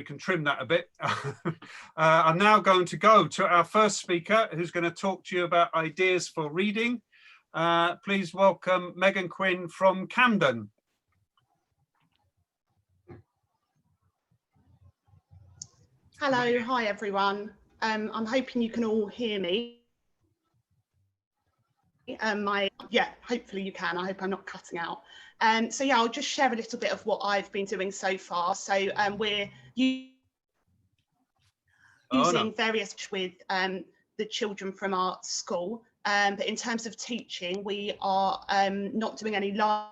we can trim that a bit. I'm now going to go to our first speaker, who's going to talk to you about ideas for reading. Please welcome Megan Quinn from Camden. Hello, hi everyone. I'm hoping you can all hear me. Hopefully you can. I hope I'm not cutting out. So yeah, I'll just share a little bit of what I've been doing so far. So we're using various with the children from our school, but in terms of teaching, we are not doing any live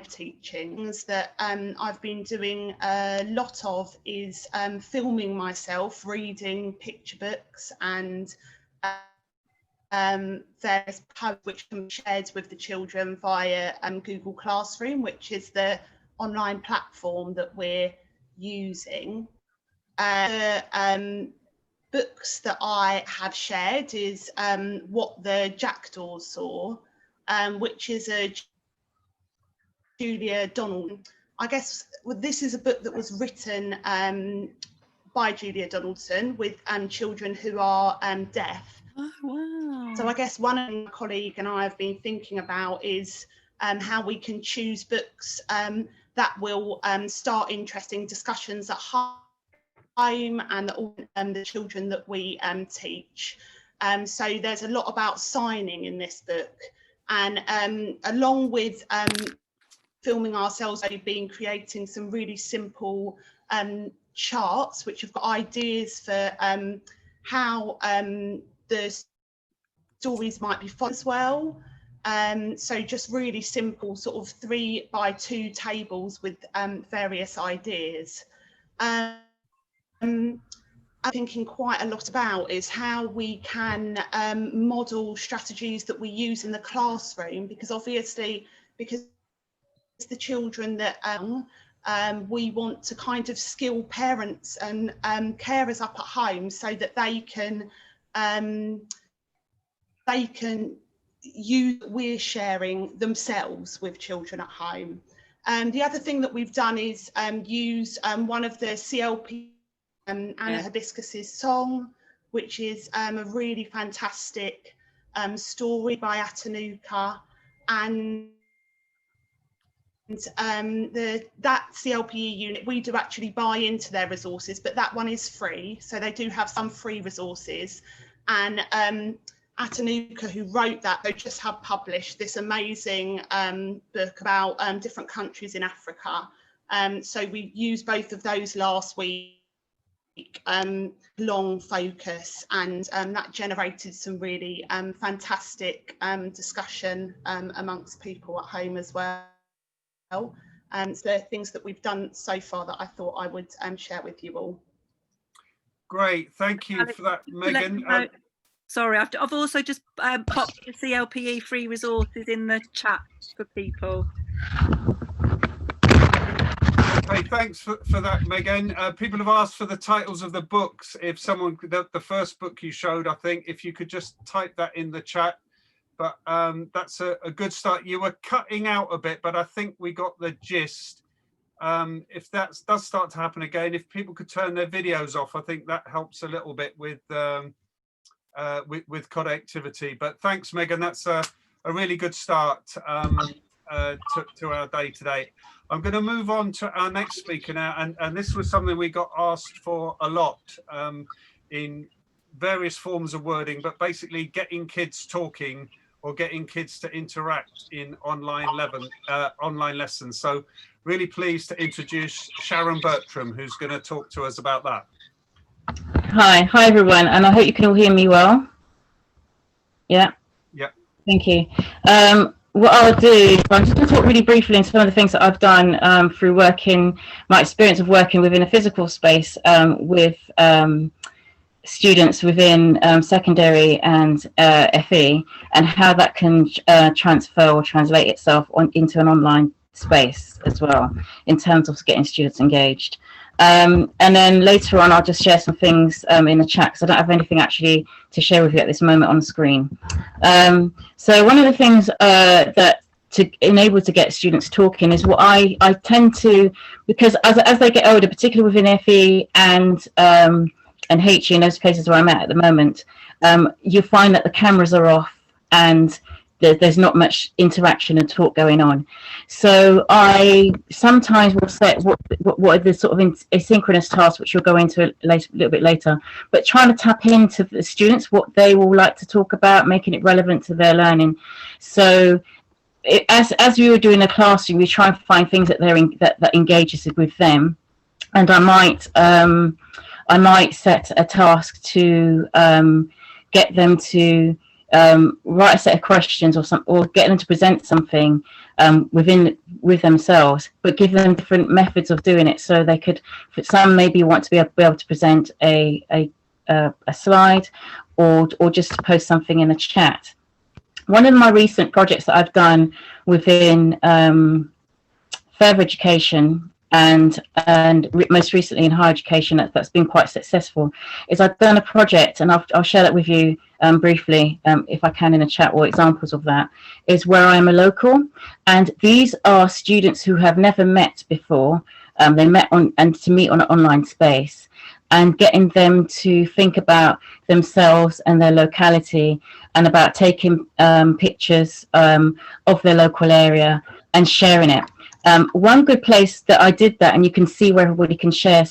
teachings. That I've been doing a lot of is filming myself reading picture books and various posts which can be shared with the children via Google Classroom, which is the online platform that we're using. Books that I have shared is What the Jackdaws Saw, which is a Julia Donaldson. I guess this is a book that was written by Julia Donaldson with children who are deaf. Oh, wow. So I guess one of my colleague and I have been thinking about is how we can choose books that will start interesting discussions at home and the children that we teach. So there's a lot about signing in this book, and along with filming ourselves, we've been creating some really simple charts which have got ideas for how the stories might be followed as well. So just really simple sort of 3x2 tables with various ideas. I'm thinking quite a lot about is how we can model strategies that we use in the classroom, because obviously, because the children that we want to kind of skill parents and carers up at home so that they can use what we're sharing themselves with children at home. The other thing that we've done is use one of the CLP Anna Hibiscus's song, which is a really fantastic story by Atanuka, and that CLPE unit, we do actually buy into their resources, but that one is free, so they do have some free resources. And Atanuka, who wrote that, they just have published this amazing book about different countries in Africa. So we used both of those last week, long focus, and that generated some really fantastic discussion amongst people at home as well. So there are things that we've done so far that I thought I would share with you all. Great, thank you for that, Megan. Sorry, I've also just popped the CLPE free resources in the chat for people. Okay, thanks for that, Megan. People have asked for the titles of the books. If someone, the first book you showed, I think, if you could just type that in the chat. But that's a good start. You were cutting out a bit, but I think we got the gist. If that does start to happen again, if people could turn their videos off, I think that helps a little bit with connectivity. But thanks, Megan. That's a really good start to our day today. I'm going to move on to our next speaker now, and this was something we got asked for a lot in various forms of wording, but basically getting kids talking or getting kids to interact in online lessons. So really pleased to introduce Sharon Bertram, who's going to talk to us about that. Hi everyone, and I hope you can all hear me well. Yeah. Thank you. What I'll do, I'm just going to talk really briefly on some of the things that I've done through my experience of working within a physical space with students within secondary and FE, and how that can transfer or translate itself into an online space as well, in terms of getting students engaged. And then later on, I'll just share some things in the chat, because I don't have anything actually to share with you at this moment on the screen. So one of the things that to enable to get students talking is what I tend to, because as they get older, particularly within FE and HE, in those places where I'm at the moment, you find that the cameras are off and there's not much interaction and talk going on. So I sometimes will set what are the sort of asynchronous tasks, which we'll go into a little bit later, but trying to tap into the students, what they will like to talk about, making it relevant to their learning. So as we were doing a classroom, we try and find things that that engages with them. And I might set a task to get them to write a set of questions or get them to present something with themselves, but give them different methods of doing it. So they could, some maybe want to be able to present a slide or just to post something in the chat. One of my recent projects that I've done within further education and most recently in higher education that's been quite successful is I've done a project, and I'll share that with you briefly if I can in a chat, or examples of that, is where I'm a local, and these are students who have never met before. They met to meet on an online space, and getting them to think about themselves and their locality and about taking pictures of their local area and sharing it. One good place that I did that, and you can see where everybody can share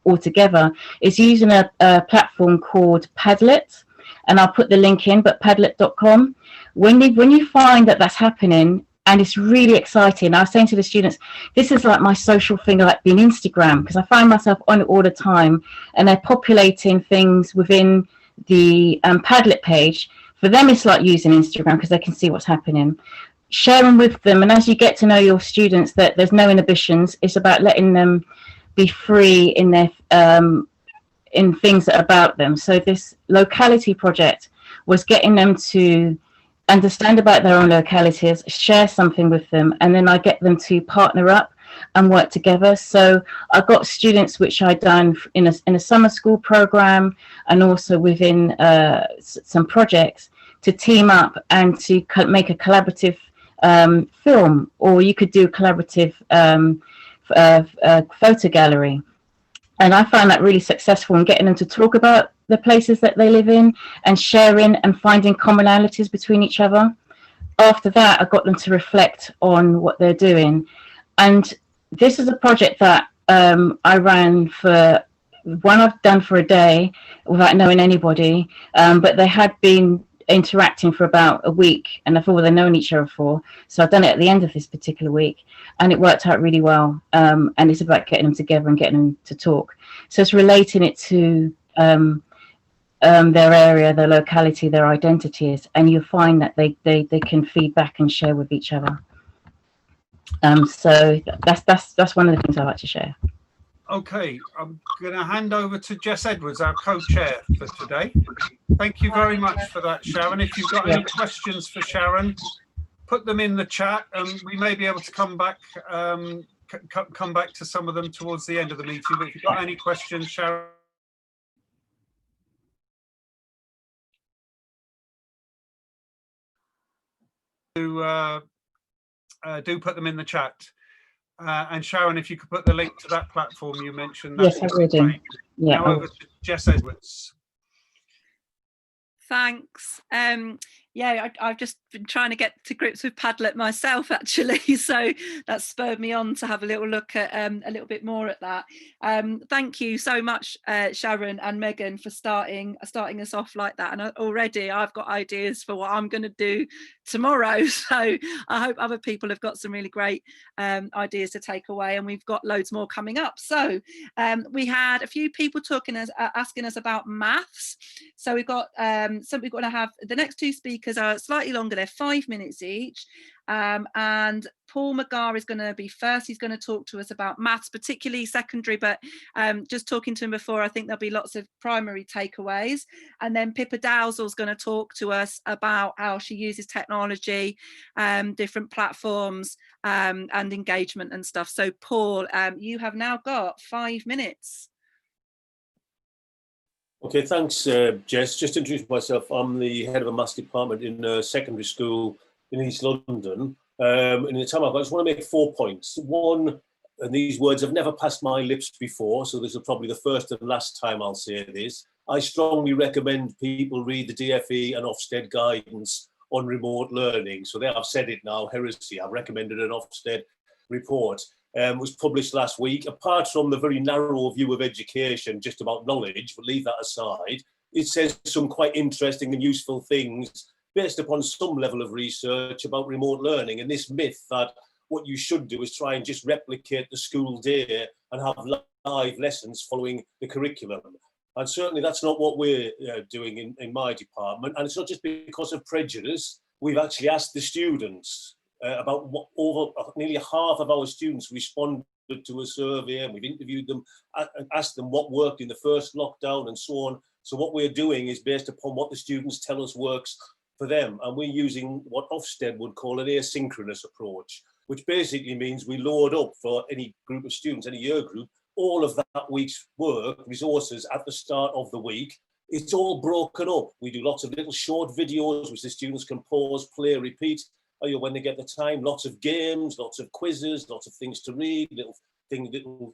all together, is using a platform called Padlet, and I'll put the link in, but padlet.com. When you find that that's happening, and it's really exciting, I was saying to the students, this is like my social thing, like being Instagram, because I find myself on it all the time, and they're populating things within the Padlet page. For them, it's like using Instagram because they can see what's happening. Sharing with them, and as you get to know your students, that there's no inhibitions. It's about letting them be free in their in things that are about them. So this locality project was getting them to understand about their own localities, share something with them, and then I get them to partner up and work together. So I got students which I'd done in a summer school program, and also within some projects, to team up and to make a collaborative film, or you could do a collaborative photo gallery. And I found that really successful in getting them to talk about the places that they live in and sharing and finding commonalities between each other. After that, I got them to reflect on what they're doing. And this is a project that I ran for, one I've done for a day without knowing anybody, but they had been interacting for about a week, and I thought, well, they've known each other for, so I've done it at the end of this particular week, and it worked out really well. And it's about getting them together and getting them to talk. So it's relating it to their area, their locality, their identities, and you find that they can feed back and share with each other. So that's one of the things I like to share. Okay, I'm going to hand over to Jess Edwards, our co-chair for today. Thank you very much for that, Sharon. If you've got any questions for Sharon, put them in the chat, and we may be able to come back to some of them towards the end of the meeting. But if you've got any questions, Sharon, do put them in the chat. And Sharon, if you could put the link to that platform you mentioned. Yes, I will do. Yeah. Now over to Jess Edwards. Thanks. Yeah, I've just been trying to get to grips with Padlet myself, actually, so that spurred me on to have a little look at a little bit more at that. Thank you so much, Sharon and Megan, for starting us off like that. And already I've got ideas for what I'm going to do tomorrow, so I hope other people have got some really great ideas to take away, and we've got loads more coming up. So we had a few people asking us about maths, so we've got we're going to have the next two speakers are slightly longer, they're 5 minutes each, and Paul McGar is going to be first. He's going to talk to us about maths, particularly secondary, but just talking to him before, I think there'll be lots of primary takeaways. And then Pippa Dowsall's going to talk to us about how she uses technology, different platforms, and engagement and stuff. So Paul, you have now got 5 minutes. Okay, thanks, Jess. Just to introduce myself, I'm the head of a maths department in a secondary school in East London. And in the time I've got, I just want to make 4 points. One, and these words have never passed my lips before, so this is probably the first and last time I'll say this. I strongly recommend people read the DFE and Ofsted guidance on remote learning. So there, I've said it now, heresy. I've recommended an Ofsted report. Was published last week. Apart from the very narrow view of education, just about knowledge, but leave that aside, it says some quite interesting and useful things based upon some level of research about remote learning, and this myth that what you should do is try and just replicate the school day and have live lessons following the curriculum. And certainly that's not what we're doing in my department. And it's not just because of prejudice. We've actually asked the students about what nearly half of our students responded to a survey, and we've interviewed them and asked them what worked in the first lockdown and so on. So what we're doing is based upon what the students tell us works for them. And we're using what Ofsted would call an asynchronous approach, which basically means we load up for any group of students, any year group, all of that week's work, resources at the start of the week. It's all broken up. We do lots of little short videos, which the students can pause, play, repeat, when they get the time. Lots of games, lots of quizzes, lots of things to read, little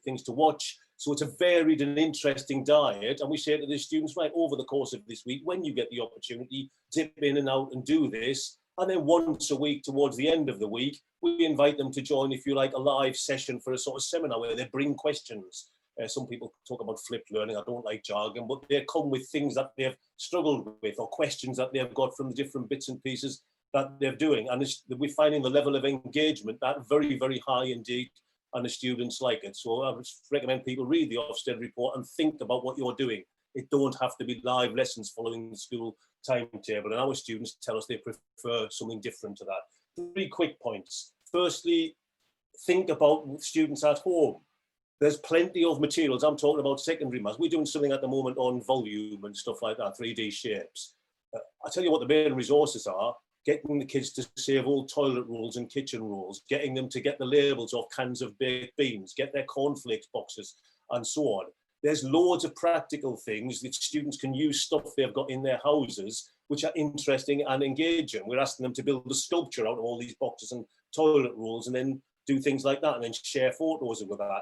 things to watch. So it's a varied and interesting diet. And we say to the students, right, over the course of this week, when you get the opportunity, dip in and out and do this. And then once a week, towards the end of the week, we invite them to join, if you like, a live session for a sort of seminar where they bring questions. Some people talk about flipped learning. I don't like jargon, but they come with things that they've struggled with or questions that they've got from the different bits and pieces that they're doing. And we're finding the level of engagement that very, very high indeed, and the students like it. So I would recommend people read the Ofsted report and think about what you're doing. It don't have to be live lessons following the school timetable, and our students tell us they prefer something different to that. 3 quick points. Firstly, think about students at home. There's plenty of materials. I'm talking about secondary maths. We're doing something at the moment on volume and stuff like that, 3D shapes. I tell you what the main resources are: getting the kids to save all toilet rules and kitchen rules, getting them to get the labels of cans of baked beans, get their cornflakes boxes, and so on. There's loads of practical things that students can use, stuff they've got in their houses, which are interesting and engaging. We're asking them to build a sculpture out of all these boxes and toilet rules, and then do things like that, and then share photos with that.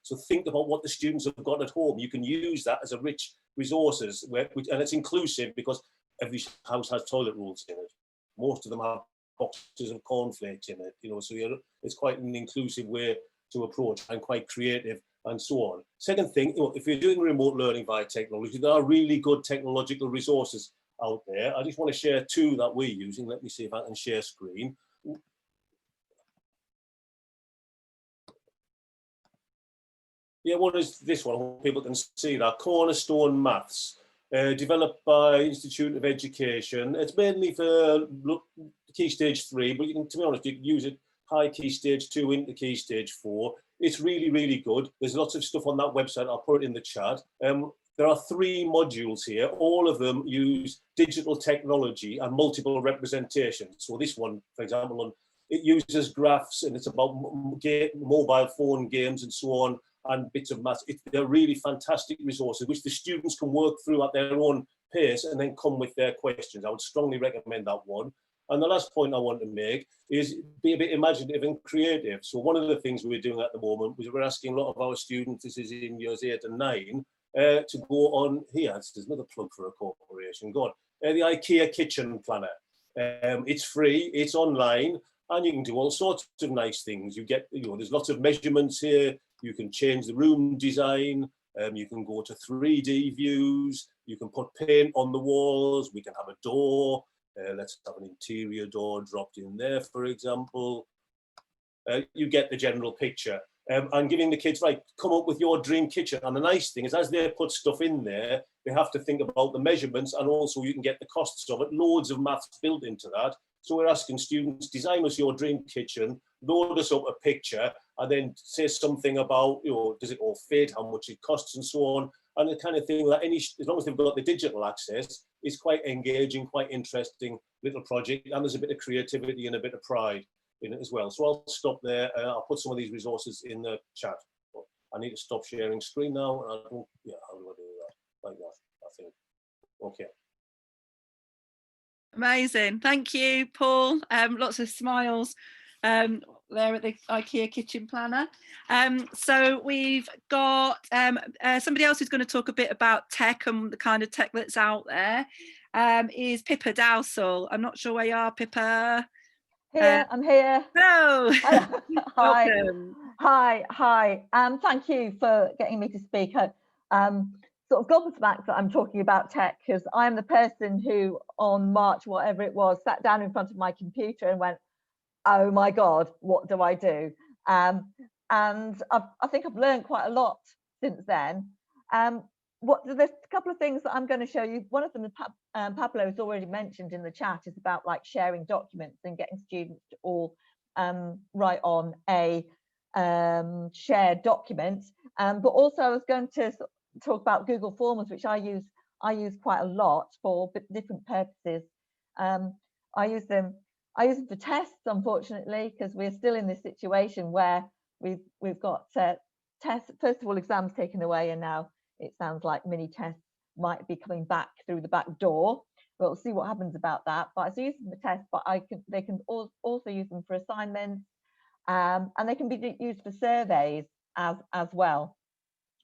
So think about what the students have got at home. You can use that as a rich resources, and it's inclusive because every house has toilet rules in it. Most of them have boxes of cornflakes in it, so it's quite an inclusive way to approach, and quite creative and so on. Second thing, if you're doing remote learning via technology, there are really good technological resources out there. I just want to share 2 that we're using. Let me see if I can share screen. Yeah, one is this one. I hope people can see that. Cornerstone Maths, developed by Institute of Education. It's mainly for Key Stage 3, but you can, to be honest, you can use it high Key Stage 2 into Key Stage 4. It's really, really good. There's lots of stuff on that website. I'll put it in the chat. There are 3 modules here. All of them use digital technology and multiple representations. So this one, for example, it uses graphs, and it's about mobile phone games and so on, and bits of maths. They're really fantastic resources, which the students can work through at their own pace and then come with their questions. I would strongly recommend that one. And the last point I want to make is be a bit imaginative and creative. So one of the things we're doing at the moment is we're asking a lot of our students, this is in years 8 and 9, to go on here. There's another plug for a corporation. Go on. The IKEA kitchen planner. It's free, it's online, and you can do all sorts of nice things. You get, there's lots of measurements here. You can change the room design. You can go to 3D views. You can put paint on the walls. We can have a door. Let's have an interior door dropped in there, for example. You get the general picture. And giving the kids, right, come up with your dream kitchen. And the nice thing is, as they put stuff in there, they have to think about the measurements, and also you can get the costs of it. Loads of maths built into that. So we're asking students, design us your dream kitchen, load us up a picture, and then say something about, does it all fit, how much it costs, and so on. And the kind of thing that as long as they've got the digital access, is quite engaging, quite interesting little project. And there's a bit of creativity and a bit of pride in it as well. So I'll stop there. I'll put some of these resources in the chat. I need to stop sharing screen now. And how do I do that? Like that, I think. Okay. Amazing. Thank you, Paul. Lots of smiles there at the IKEA kitchen planner. So we've got somebody else who's going to talk a bit about tech and the kind of tech that's out there, is Pippa Dowsall. I'm not sure where you are, Pippa. Here, I'm here. Hello. Hi. Welcome. Hi. Thank you for getting me to speak. Sort of gobsmacked that I'm talking about tech, because I'm the person who on March, whatever it was, sat down in front of my computer and went, oh my God, what do I do? And I think I've learned quite a lot since then. There's a couple of things that I'm going to show you. One of them, Pablo has already mentioned in the chat, is about like sharing documents and getting students to all write on a shared document. But also I was going to talk about Google Forms, which I use quite a lot for different purposes. I use them for tests, unfortunately, because we're still in this situation where we've got tests, first of all, exams taken away, and now it sounds like mini tests might be coming back through the back door. We'll see what happens about that. But I use them for tests, but they can also use them for assignments, and they can be used for surveys as well.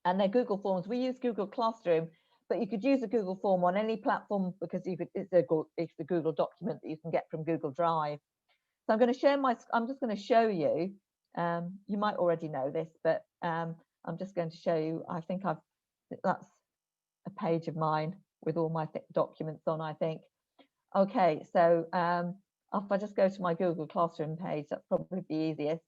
And they're Google Forms. We use Google Classroom, but you could use a Google Form on any platform, because it's a Google document that you can get from Google Drive. So I'm going to share I'm just going to show you. You might already know this, but I'm just going to show you. I think that's a page of mine with all my documents on, I think. Okay, so if I just go to my Google Classroom page, that's probably the easiest.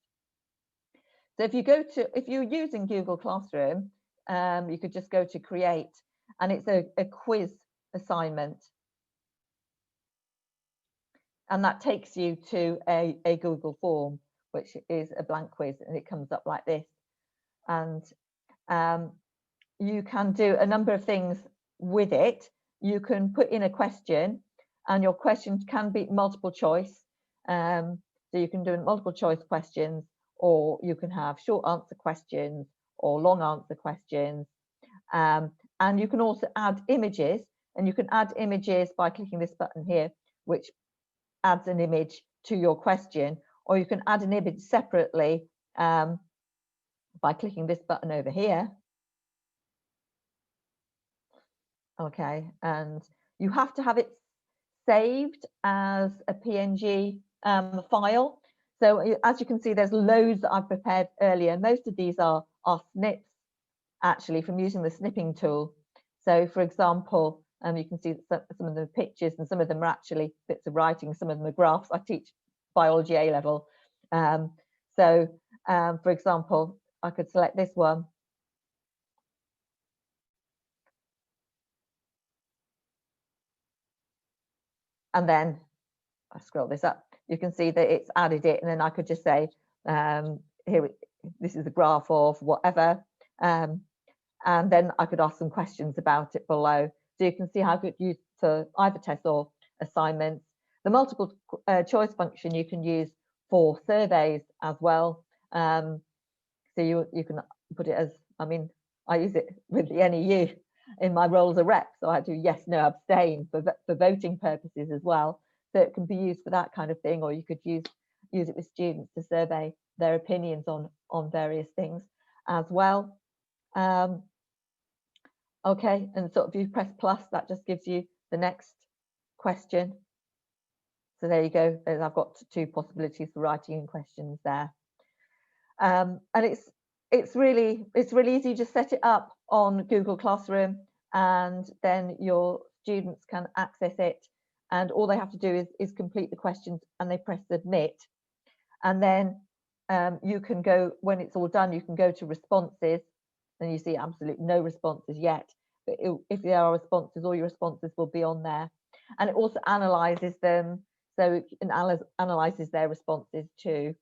So if you're using Google Classroom, you could just go to create, and it's a quiz assignment. And that takes you to a Google form, which is a blank quiz, and it comes up like this. And you can do a number of things with it. You can put in a question, and your question can be multiple choice. So you can do multiple choice questions, or you can have short answer questions or long answer questions. And you can also add images, and you can add images by clicking this button here, which adds an image to your question, or you can add an image separately by clicking this button over here. Okay, and you have to have it saved as a PNG file. So as you can see, there's loads that I've prepared earlier. Most of these are snips, actually, from using the snipping tool. So for example, you can see some of the pictures, and some of them are actually bits of writing, some of them are graphs. I teach biology A level. For example, I could select this one. And then I scroll this up, you can see that it's added it, and then I could just say, here, this is a graph of whatever. And then I could ask some questions about it below. So you can see how good use for either tests or assignments. The multiple choice function you can use for surveys as well. So you can put it as, I mean, I use it with the NEU in my role as a rep. So I do yes, no, abstain for voting purposes as well. So it can be used for that kind of thing, or you could use it with students to survey their opinions on various things as well. Okay, and sort of you press plus, that just gives you the next question. So there you go. I've got two possibilities for writing in questions there. And it's really easy. Just set it up on Google Classroom, and then your students can access it. And all they have to do is complete the questions, and they press submit. And then you can go, when it's all done, you can go to responses, and you see absolutely no responses yet. But if there are responses, all your responses will be on there. And it also analyzes them, so it analyzes their responses too.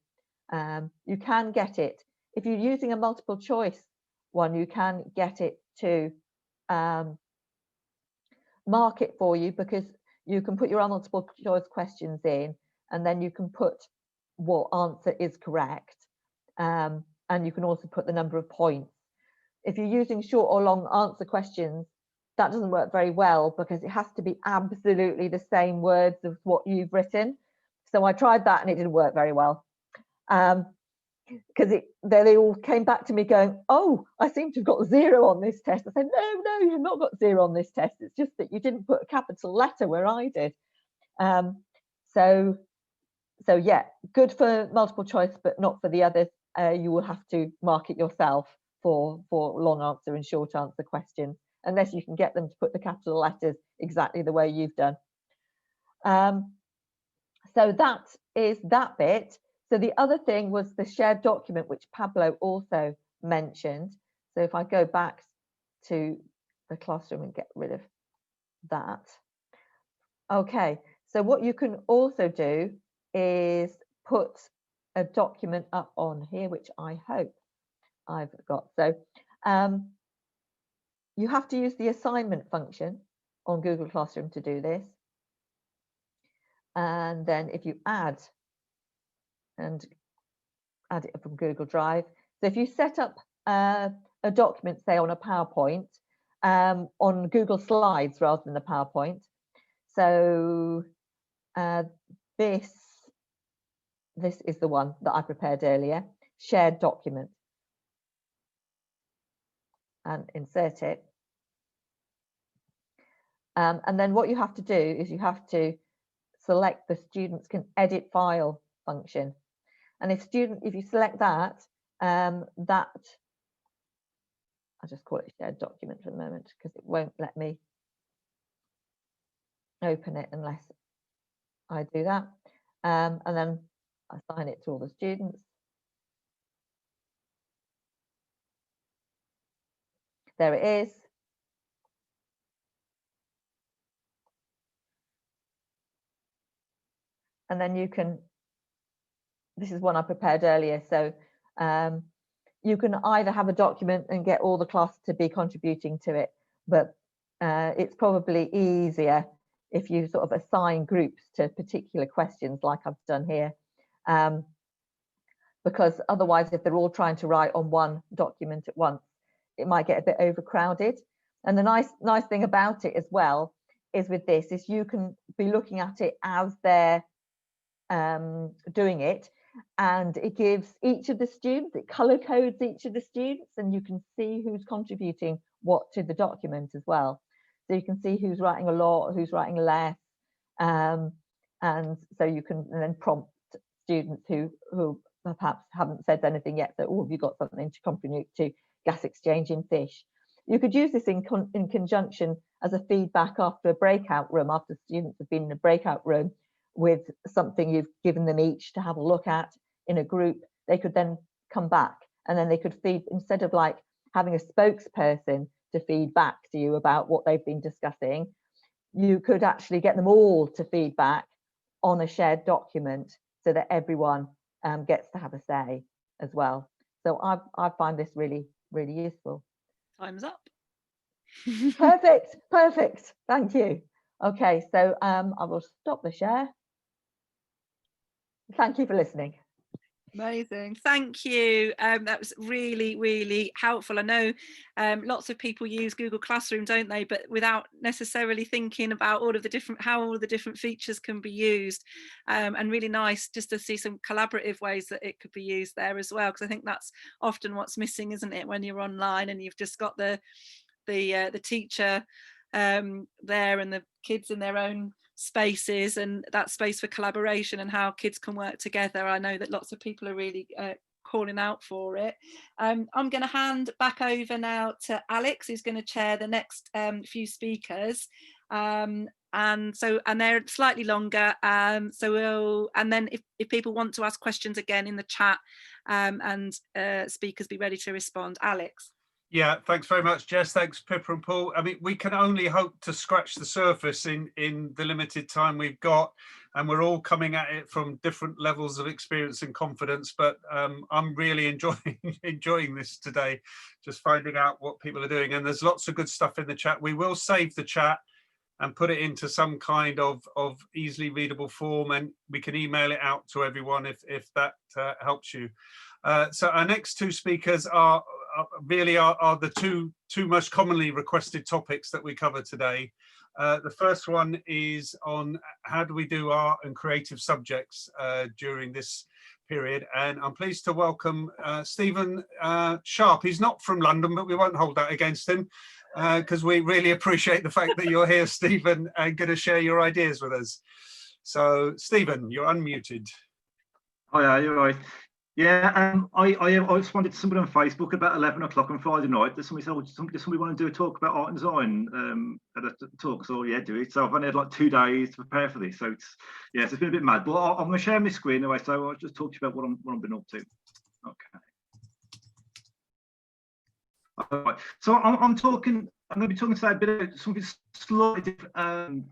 You can get it, if you're using a multiple choice one, you can get it to mark it for you, because you can put your multiple choice questions in, and then you can put what answer is correct. And you can also put the number of points. If you're using short or long answer questions, that doesn't work very well, because it has to be absolutely the same words as what you've written. So I tried that and it didn't work very well. because they all came back to me going, oh, I seem to have got 0 on this test. I said, no, you've not got 0 on this test. It's just that you didn't put a capital letter where I did. So yeah, good for multiple choice, but not for the others. You will have to mark it yourself for long answer and short answer questions, unless you can get them to put the capital letters exactly the way you've done. So that is that bit. So the other thing was the shared document, which Pablo also mentioned. So if I go back to the classroom and get rid of that. Okay, so what you can also do is put a document up on here, which I hope I've got. So you have to use the assignment function on Google Classroom to do this. And then if you add it from Google Drive. So if you set up a document, say on a PowerPoint, on Google Slides rather than the PowerPoint. So this is the one that I prepared earlier, shared document. And insert it. And then what you have to do is you have to select the students can edit file function. And if you select that, I'll just call it shared document for the moment because it won't let me open it unless I do that. And then assign it to all the students. There it is. And then you can, this is one I prepared earlier. So you can either have a document and get all the class to be contributing to it, but it's probably easier if you sort of assign groups to particular questions like I've done here. Because otherwise, if they're all trying to write on one document at once, it might get a bit overcrowded. And the nice thing about it as well is with this is you can be looking at it as they're doing it, and it gives each of the students, it color codes each of the students, and you can see who's contributing what to the document as well. So you can see who's writing a lot, who's writing less, and so you can then prompt students who perhaps haven't said anything yet, so, oh, have you got something to contribute to gas exchange in fish? You could use this in conjunction as a feedback after a breakout room, after students have been in a breakout room with something you've given them each to have a look at in a group. They could then come back and then they could feed, instead of like having a spokesperson to feed back to you about what they've been discussing, you could actually get them all to feed back on a shared document so that everyone gets to have a say as well. So I find this really, really useful. Time's up. Perfect. Thank you. Okay, so I will stop the share. Thank you for listening. Amazing, thank you. That was really, really helpful. I know lots of people use Google Classroom, don't they, but without necessarily thinking about all of the different, how all of the different features can be used, and really nice just to see some collaborative ways that it could be used there as well, because I think that's often what's missing, isn't it, when you're online and you've just got the teacher there and the kids in their own spaces, and that space for collaboration and how kids can work together. I know that lots of people are really calling out for it. I'm going to hand back over now to Alex, who's going to chair the next few speakers, and they're slightly longer, so and then if people want to ask questions again in the chat, and speakers be ready to respond. Alex. Yeah, thanks very much, Jess. Thanks, Pippa and Paul. I mean, we can only hope to scratch the surface in the limited time we've got, and we're all coming at it from different levels of experience and confidence. But I'm really enjoying this today, just finding out what people are doing. And there's lots of good stuff in the chat. We will save the chat and put it into some kind of easily readable form, and we can email it out to everyone if that helps you. So our next two speakers are the two most commonly requested topics that we cover today. The first one is on how do we do art and creative subjects during this period, and I'm pleased to welcome Stephen Sharp. He's not from London, but we won't hold that against him because we really appreciate the fact that you're here, Stephen, and going to share your ideas with us. So, Stephen, you're unmuted. Hi, you're right. Yeah, I responded to somebody on Facebook about 11 o'clock on Friday night. That somebody said, "Does somebody want to do a talk about art and design at a talk?" So yeah, do it. So I've only had like 2 days to prepare for this. So it's it's been a bit mad. But I'm going to share my screen anyway. So I'll just talk to you about what I've been up to. Okay. All right. So I'm going to be talking today a bit about something slightly different.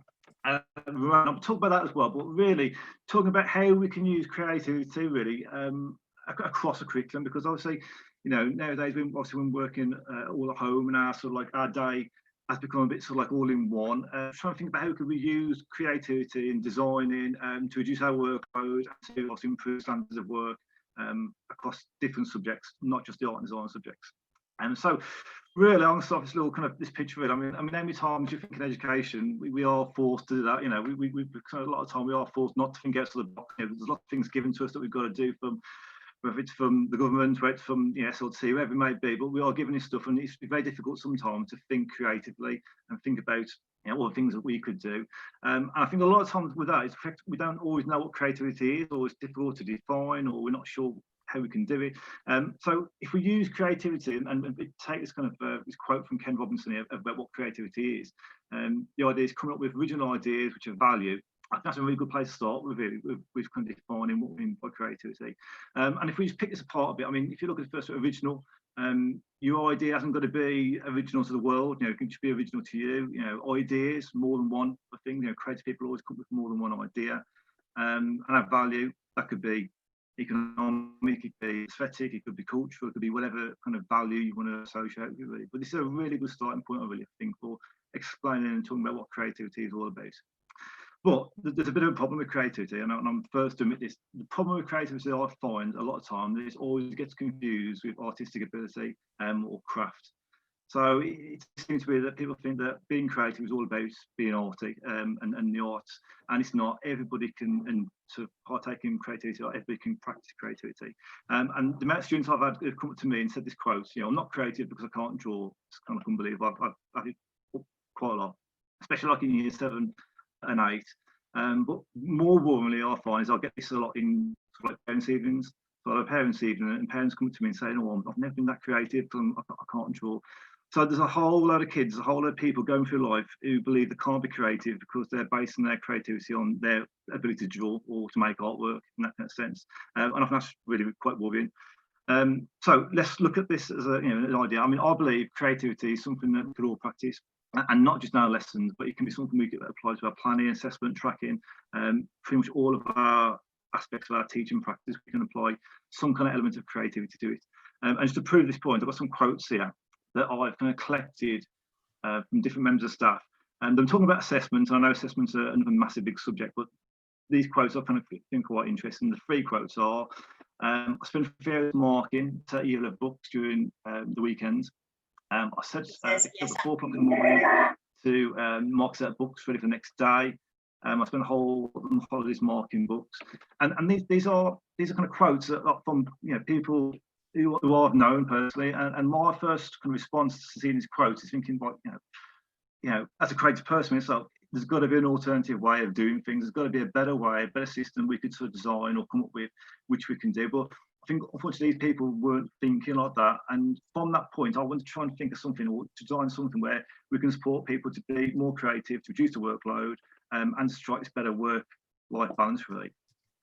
I'll talk about that as well, but really talking about how we can use creativity really across a curriculum, because obviously, nowadays when working all at home and our day has become a bit sort of like all in one. Trying to think about how could we use creativity in designing to reduce our workload and to also improve standards of work across different subjects, not just the art and design subjects. And so really, I'm going to start this little kind of this picture. I mean, how many times you think in education we are forced to do that? We a lot of time we are forced not to think outside the box. There's a lot of things given to us that we've got to do, from whether it's from the government, whether it's from SLT, wherever it may be. But we are given this stuff, and it's very difficult sometimes to think creatively and think about all the things that we could do. And I think a lot of times with that, we don't always know what creativity is, or it's difficult to define, or we're not sure how we can do it. So if we use creativity and take this kind of this quote from Ken Robinson here about what creativity is, the idea is coming up with original ideas which have value. I think that's a really good place to start with, really, with kind of defining what we mean by creativity. And if we just pick this apart a bit, I mean, if you look at the first original, your idea hasn't got to be original to the world. It can just be original to you. Ideas, more than one thing. Creative people always come up with more than one idea, and have value. That could be economic, it could be aesthetic, it could be cultural, it could be whatever kind of value you want to associate with it. But this is a really good starting point, I really think, for explaining and talking about what creativity is all about. But there's a bit of a problem with creativity, and I'm first to admit this. The problem with creativity I find a lot of times is always gets confused with artistic ability or craft. So it seems to be that people think that being creative is all about being arty and the arts, and it's not. Everybody can and to partake in creativity, or everybody can practice creativity. And the amount of students I've had have come up to me and said this quote, I'm not creative because I can't draw. It's kind of unbelievable. I've had it quite a lot, especially like in year 7 and 8. But more warmly, I find is I get this a lot in sort of like parents' evenings. So I have a parents' evening, and parents come to me and say, "No, I've never been that creative. I can't draw." So there's a whole load of kids, a whole load of people going through life who believe they can't be creative because they're basing their creativity on their ability to draw or to make artwork in that kind of sense. And I think that's really quite worrying. So let's look at this as an idea. I mean, I believe creativity is something that we could all practice, and not just in our lessons, but it can be something we can apply to our planning, assessment, tracking, pretty much all of our aspects of our teaching practice. We can apply some kind of element of creativity to it. And just to prove this point, I've got some quotes here that I've kind of collected from different members of staff. And I'm talking about assessment. I know assessments are another massive big subject, but these quotes I kind of think quite interesting. The 3 quotes are, I spend 3 hours marking 30 level books during the weekends. I said at 4 o'clock in the morning to mark set books ready for the next day. I spent a whole holidays marking books, and these are kind of quotes that are from people who I've known personally, and my first kind of response to seeing these quotes is thinking, like, as a creative person myself, there's got to be an alternative way of doing things. There's got to be a better way, a better system we could sort of design or come up with, which we can do. But I think unfortunately these people weren't thinking like that, and from that point I want to try and think of something, or to design something where we can support people to be more creative, to reduce the workload, and to strike this better work-life balance really.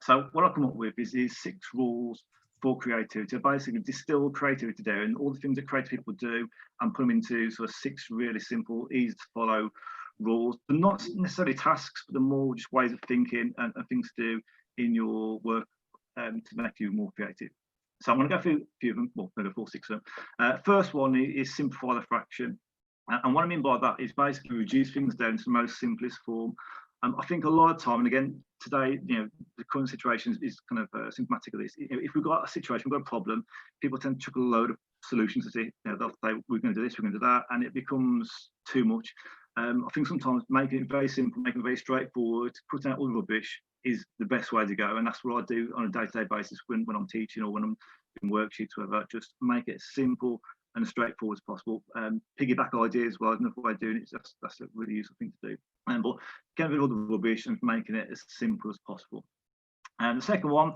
So what I come up with is these 6 rules for creativity. I basically distill creativity down and all the things that creative people do and put them into sort of 6 really simple, easy to follow rules. They're not necessarily tasks, but they're more just ways of thinking and things to do in your work to make you more creative. So I'm going to go through a few of them, well, maybe 4 or 6 of them. First one is simplify the fraction. And what I mean by that is basically reduce things down to the most simplest form. I think a lot of time, and again, today, the current situation is kind of symptomatic of this. If we've got a situation, we've got a problem, people tend to chuck a load of solutions to say, they'll say, we're going to do this, we're going to do that, and it becomes too much. I think sometimes making it very simple, making it very straightforward, putting out all the rubbish is the best way to go. And that's what I do on a day-to-day basis when I'm teaching or when I'm doing worksheets, whatever. Just make it as simple and as straightforward as possible. Piggyback ideas as well, another way of doing it. That's a really useful thing to do. But getting rid of all the rubbish and making it as simple as possible. And the second one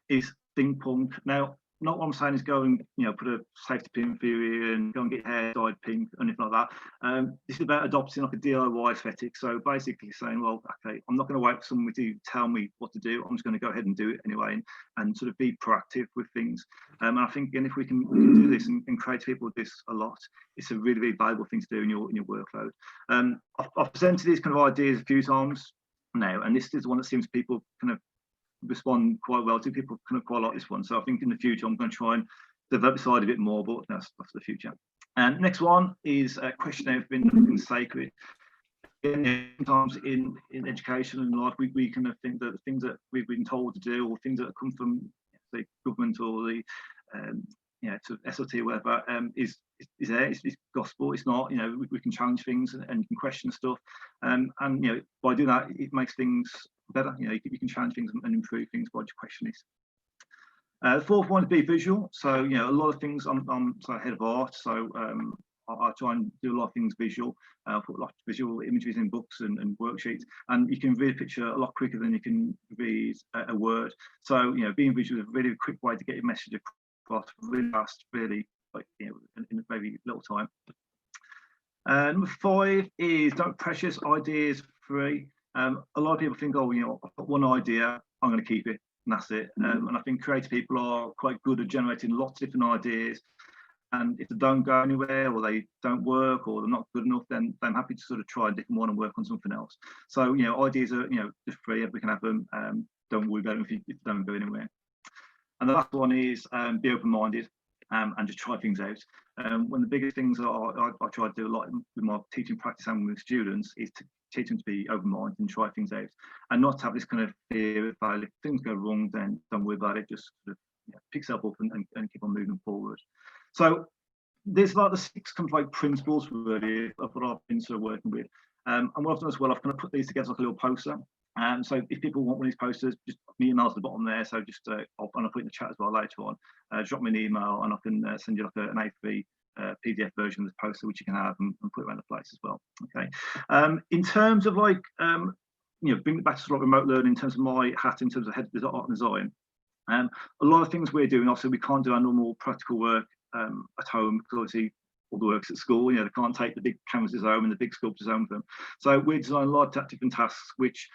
is think punk. Now, not what I'm saying is go and put a safety pin theory and go and get your hair dyed pink or anything like that. This is about adopting like a DIY aesthetic. So basically saying, well, okay, I'm not going to wait for someone to tell me what to do. I'm just going to go ahead and do it anyway, and sort of be proactive with things. And I think, again, if we can do this and create people with this a lot, it's a really, really valuable thing to do in your workload. I've presented these kind of ideas a few times now, and this is one that seems people kind of respond quite well to. People kind of quite like this one, so I think in the future I'm going to try and develop the side a bit more, but that's for the future. And next one is a questionnaire of being sacred. Sometimes in education and life, we kind of think that the things that we've been told to do, or things that come from the government or the to SLT or whatever, is there. It's gospel. It's not. We can challenge things and you can question stuff, and by doing that, it makes things better. You can challenge things and improve things by just questioning this. The fourth one is be visual. So a lot of things. I'm head of art, so I try and do a lot of things visual. I put a lot of visual images in books and worksheets, and you can read a picture a lot quicker than you can read a word. So being visual is a really quick way to get your message across really fast, really in a very little time. Number 5 is don't precious ideas free. A lot of people think, oh, I've got one idea, I'm going to keep it, and that's it. And I think creative people are quite good at generating lots of different ideas. And if they don't go anywhere, or they don't work, or they're not good enough, then I'm happy to sort of try a different one and work on something else. So ideas are just free. We can have them. Don't worry about them if they don't go anywhere. And the last one is be open-minded and just try things out. One of the biggest things I try to do a lot with my teaching practice and with students is to teach them to be open-minded and try things out, and not have this kind of fear of failure. If things go wrong, then don't worry about it. Just sort of pick yourself up and keep on moving forward. So there's like the 6 kind of like principles really of what I've been sort of working with. And what I've done as well, I've kind of put these together like a little poster. So if people want one of these posters, just my email's at the bottom there. So just I'll put it in the chat as well later on. Drop me an email and I can send you like an A3 PDF version of the poster, which you can have and put around the place as well. Okay. In terms of like bring it back to sort of remote learning, in terms of my hat, in terms of head of art and design. A lot of things we're doing, obviously we can't do our normal practical work at home, because obviously all the work's at school. They can't take the big canvases home and the big sculptures home with them. So we're designing a lot of different tasks which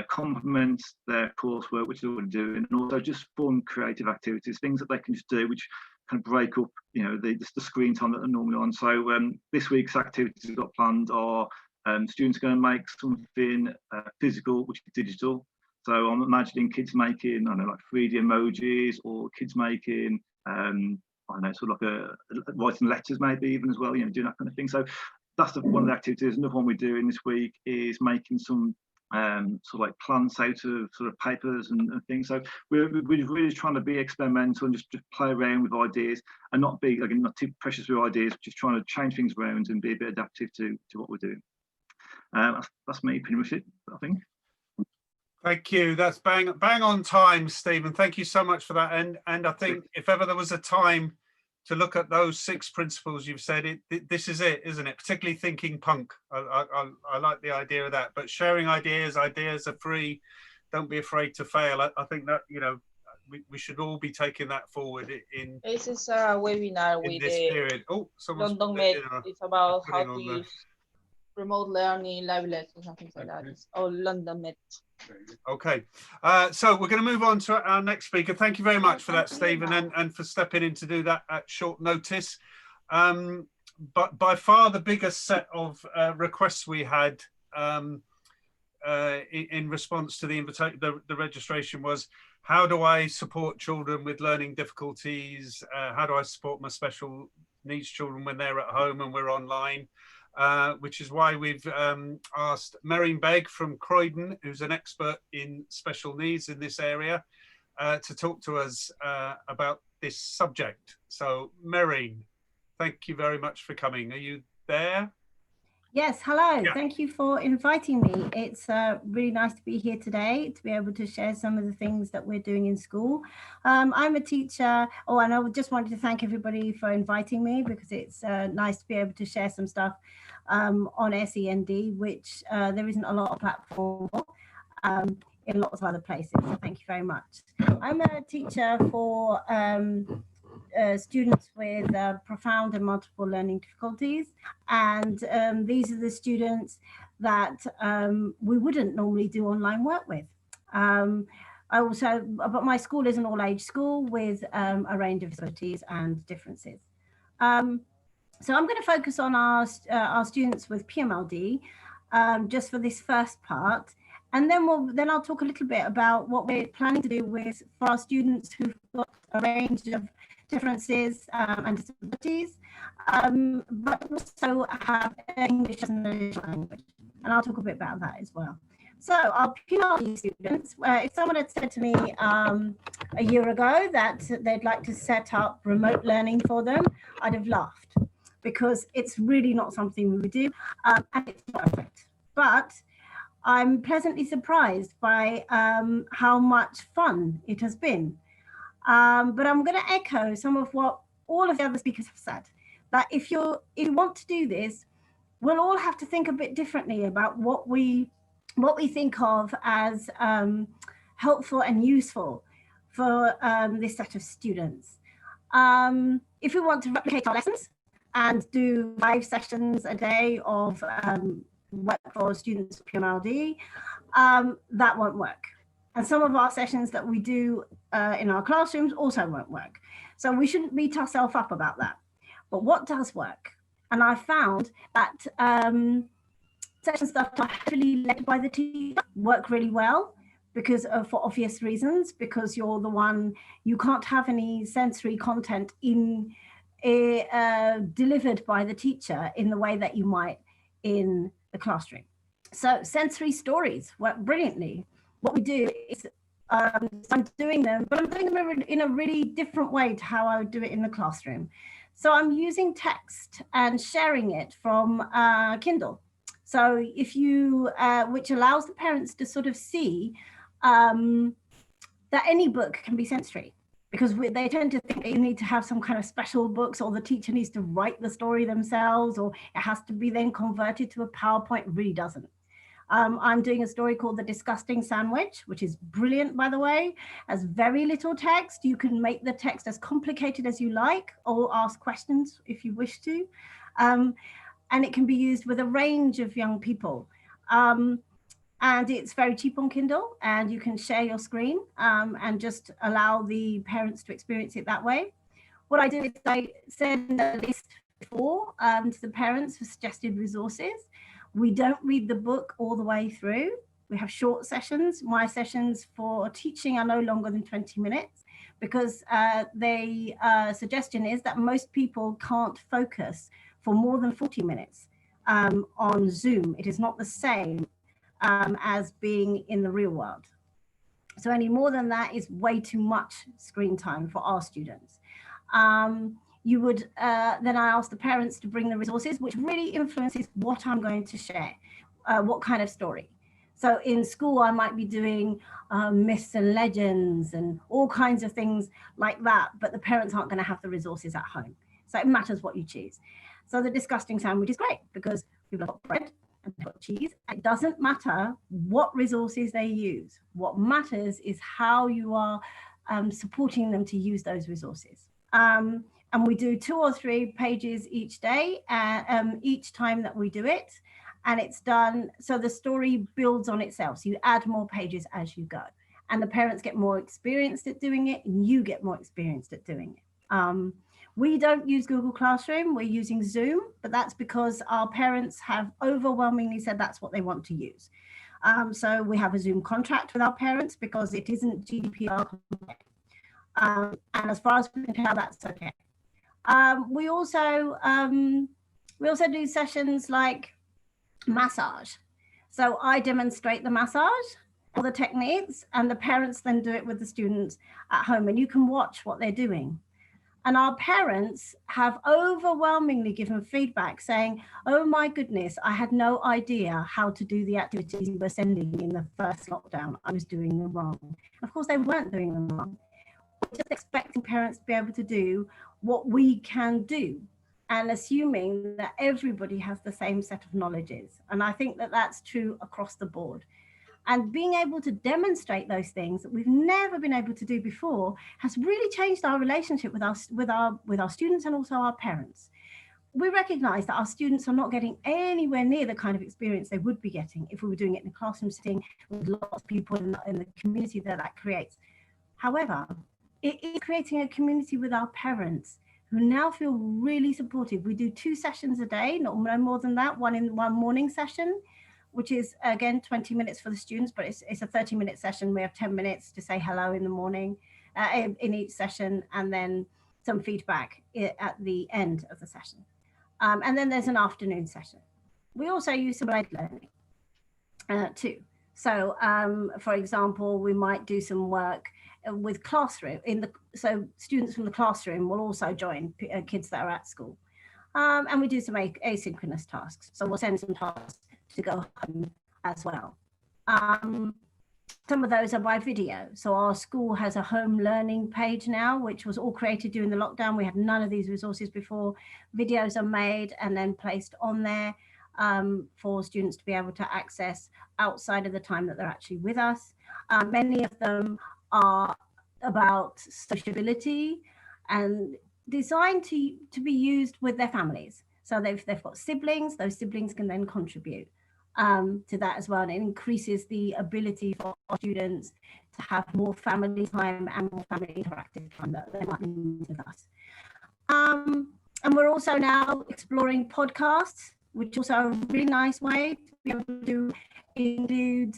complement their coursework, which they're already doing, and also just fun, creative activities, things that they can just do, which kind of break up, the screen time that they're normally on. So this week's activities we've got planned are students are going to make something physical, which is digital. So I'm imagining kids making, I don't know, like 3D emojis, or kids making I don't know, sort of like writing letters maybe even as well, doing that kind of thing. So that's one of the activities. Another one we're doing this week is making some sort of like plants out of sort of papers and things. So we're really trying to be experimental and just play around with ideas, and not be, again, not too precious with ideas, just trying to change things around and be a bit adaptive to what we're doing. That's me pretty much it, I think. Thank you. That's bang on time, Stephen. Thank you so much for that. And I think if ever there was a time to look at those 6 principles you've said, this is it, isn't it? Particularly thinking punk. I like the idea of that. But sharing ideas are free. Don't be afraid to fail. I think that we should all be taking that forward in. This is a webinar with this period. Oh, London Met. It's about how to use remote learning, live lessons, and things like that. It's all London Met. Okay, so we're going to move on to our next speaker. Thank you very much for that, Stephen, and for stepping in to do that at short notice. But by far the biggest set of requests we had in response to the registration was, how do I support children with learning difficulties? How do I support my special needs children when they're at home and we're online? Which is why we've asked Merryn Begg from Croydon, who's an expert in special needs in this area, to talk to us about this subject. So Merryn, thank you very much for coming. Are you there? Yes, hello. Yeah. Thank you for inviting me. It's really nice to be here today to be able to share some of the things that we're doing in school. I'm a teacher. Oh, and I just wanted to thank everybody for inviting me because it's nice to be able to share some stuff on SEND, which there isn't a lot of platform for in lots of other places. So thank you very much. I'm a teacher for students with profound and multiple learning difficulties, and these are the students that we wouldn't normally do online work with. But my school is an all-age school with a range of disabilities and differences. So I'm going to focus on our students with PMLD just for this first part, and then I'll talk a little bit about what we're planning to do for our students who've got a range of differences and disabilities, but also have English as an additional language. And I'll talk a bit about that as well. So our PMLD students, if someone had said to me a year ago that they'd like to set up remote learning for them, I'd have laughed because it's really not something we would do, and it's not perfect. But I'm pleasantly surprised by how much fun it has been. But I'm going to echo some of what all of the other speakers have said, that if you want to do this, we'll all have to think a bit differently about what we think of as helpful and useful for this set of students. If we want to replicate our lessons and do 5 sessions a day of work for students with PMLD, that won't work. And some of our sessions that we do in our classrooms also won't work. So we shouldn't beat ourselves up about that. But what does work? And I found that sessions that are heavily led by the teacher work really well because for obvious reasons, because you're the one, you can't have any sensory content delivered by the teacher in the way that you might in the classroom. So sensory stories work brilliantly. What we do is I'm doing them, but I'm doing them in a really different way to how I would do it in the classroom. So I'm using text and sharing it from Kindle. So if you, which allows the parents to sort of see that any book can be sensory, because they tend to think they need to have some kind of special books, or the teacher needs to write the story themselves, or it has to be then converted to a PowerPoint. It really doesn't. I'm doing a story called The Disgusting Sandwich, which is brilliant, by the way, has very little text. You can make the text as complicated as you like, or ask questions if you wish to. And it can be used with a range of young people. And it's very cheap on Kindle, and you can share your screen and just allow the parents to experience it that way. What I do is I send a list before to the parents for suggested resources. We don't read the book all the way through. We have short sessions. My sessions for teaching are no longer than 20 minutes because the suggestion is that most people can't focus for more than 40 minutes on Zoom. It is not the same as being in the real world. So any more than that is way too much screen time for our students. You would then I ask the parents to bring the resources, which really influences what I'm going to share, what kind of story. So in school, I might be doing myths and legends and all kinds of things like that, but the parents aren't going to have the resources at home. So it matters what you choose. So the disgusting sandwich is great because people have got bread and they've got cheese. It doesn't matter what resources they use. What matters is how you are supporting them to use those resources. And we do 2 or 3 pages each day, each time that we do it. And it's done, so the story builds on itself. So you add more pages as you go. And the parents get more experienced at doing it, and you get more experienced at doing it. We don't use Google Classroom, we're using Zoom, but that's because our parents have overwhelmingly said that's what they want to use. So we have a Zoom contract with our parents because it isn't GDPR compliant. And as far as we can tell, that's okay. We also do sessions like massage. So I demonstrate the massage, all the techniques, and the parents then do it with the students at home, and you can watch what they're doing. And our parents have overwhelmingly given feedback saying, oh my goodness, I had no idea how to do the activities you were sending in the first lockdown. I was doing them wrong. Of course, they weren't doing them wrong. We're just expecting parents to be able to do what we can do, and assuming that everybody has the same set of knowledges. And I think that that's true across the board. And being able to demonstrate those things that we've never been able to do before has really changed our relationship with our students and also our parents. We recognize that our students are not getting anywhere near the kind of experience they would be getting if we were doing it in a classroom setting with lots of people in the community that creates. However, it is creating a community with our parents who now feel really supportive. We do 2 sessions a day, no more than that, one morning session, which is again 20 minutes for the students, but it's a 30-minute session. We have 10 minutes to say hello in the morning in each session, and then some feedback at the end of the session. And then there's an afternoon session. We also use some remote learning too. So for example, we might do some work with classroom so students from the classroom will also join kids that are at school. And we do some asynchronous tasks. So we'll send some tasks to go home as well. Some of those are by video. So our school has a home learning page now, which was all created during the lockdown. We had none of these resources before. Videos are made and then placed on there for students to be able to access outside of the time that they're actually with us. Many of them are about sociability and designed to be used with their families. So they've got siblings, those siblings can then contribute to that as well. And it increases the ability for our students to have more family time and more family interactive time that they might need with us. And we're also now exploring podcasts, which is also a really nice way to be able to include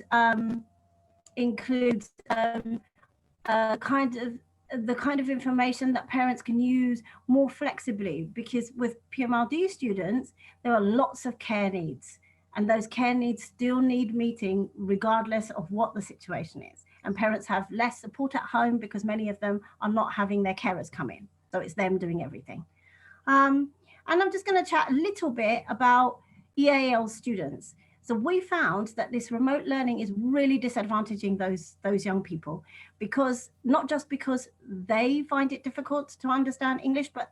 the kind of information that parents can use more flexibly, because with PMLD students, there are lots of care needs, and those care needs still need meeting regardless of what the situation is. And parents have less support at home because many of them are not having their carers come in. So it's them doing everything. And I'm just going to chat a little bit about EAL students. So we found that this remote learning is really disadvantaging those young people, because not just because they find it difficult to understand English, but